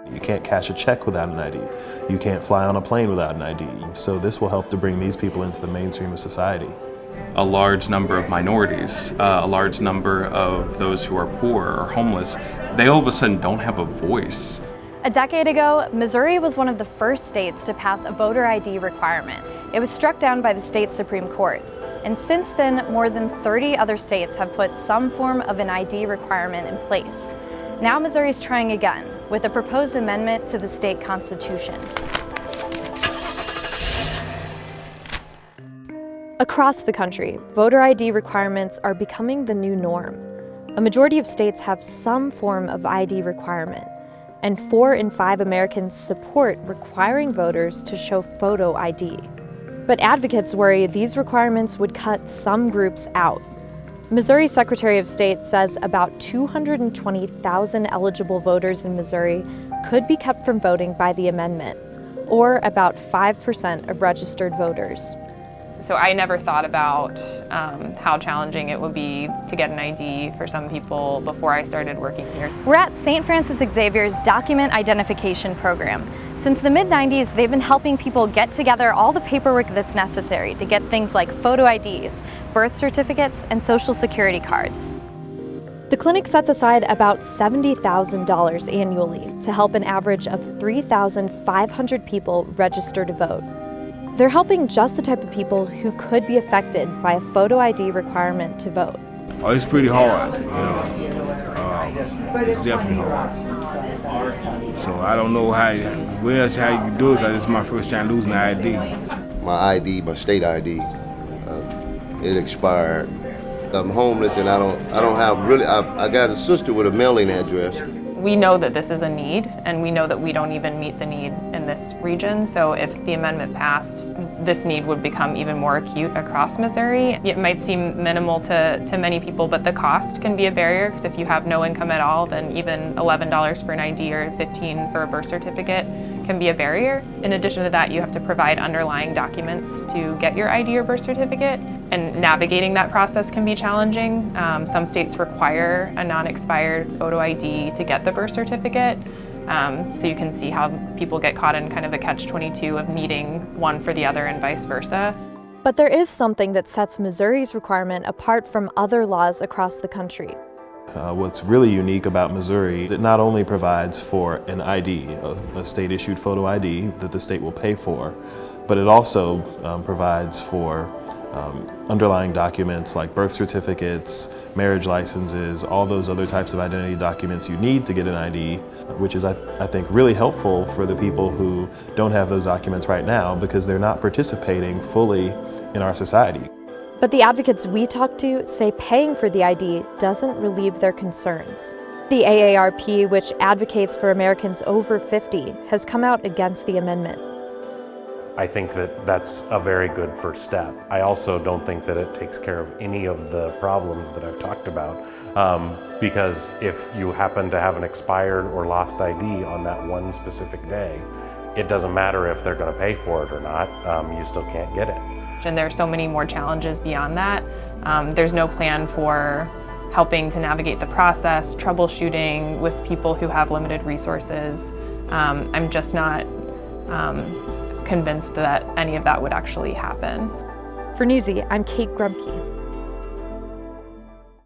You can't cash a check without an ID. You can't fly on a plane without an ID. So this will help to bring these people into the mainstream of society. A large number of minorities, a large number of those who are poor or homeless, they all of a sudden don't have a voice. A decade ago, Missouri was one of the first states to pass a voter ID requirement. It was struck down by the state Supreme Court. And since then, more than 30 other states have put some form of an ID requirement in place. Now Missouri is trying again with a proposed amendment to the state constitution. Across the country, voter ID requirements are becoming the new norm. A majority of states have some form of ID requirement, and 4 in 5 Americans support requiring voters to show photo ID. But advocates worry these requirements would cut some groups out. Missouri Secretary of State says about 220,000 eligible voters in Missouri could be kept from voting by the amendment, or about 5% of registered voters. So I never thought about how challenging it would be to get an ID for some people before I started working here. We're at St. Francis Xavier's Document Identification Program. Since the mid-90s, they've been helping people get together all the paperwork that's necessary to get things like photo IDs, birth certificates, and social security cards. The clinic sets aside about $70,000 annually to help an average of 3,500 people register to vote. They're helping just the type of people who could be affected by a photo ID requirement to vote. Oh, it's pretty hard, you know. It's definitely hard. So I don't know how you do it, because it's my first time losing an ID. My ID, my state ID, it expired. I'm homeless and I don't have really, I got a sister with a mailing address. We know that this is a need, and we know that we don't even meet the need in this region. So if the amendment passed, this need would become even more acute across Missouri. It might seem minimal to many people, but the cost can be a barrier, because if you have no income at all, then even $11 for an ID or $15 for a birth certificate can be a barrier. In addition to that, you have to provide underlying documents to get your ID or birth certificate, and navigating that process can be challenging. Some states require a non-expired photo ID to get the birth certificate. So you can see how people get caught in kind of a catch-22 of needing one for the other and vice versa. But there is something that sets Missouri's requirement apart from other laws across the country. What's really unique about Missouri is it not only provides for an ID, a state-issued photo ID that the state will pay for, but it also provides for underlying documents like birth certificates, marriage licenses, all those other types of identity documents you need to get an ID, which is, I think, really helpful for the people who don't have those documents right now, because they're not participating fully in our society. But the advocates we talked to say paying for the ID doesn't relieve their concerns. The AARP, which advocates for Americans over 50, has come out against the amendment. I think that that's a very good first step. I also don't think that it takes care of any of the problems that I've talked about, because if you happen to have an expired or lost ID on that one specific day, it doesn't matter if they're going to pay for it or not, you still can't get it. And there are so many more challenges beyond that. There's no plan for helping to navigate the process, troubleshooting with people who have limited resources. I'm just not convinced that any of that would actually happen. For Newsy, I'm Kate Grumke.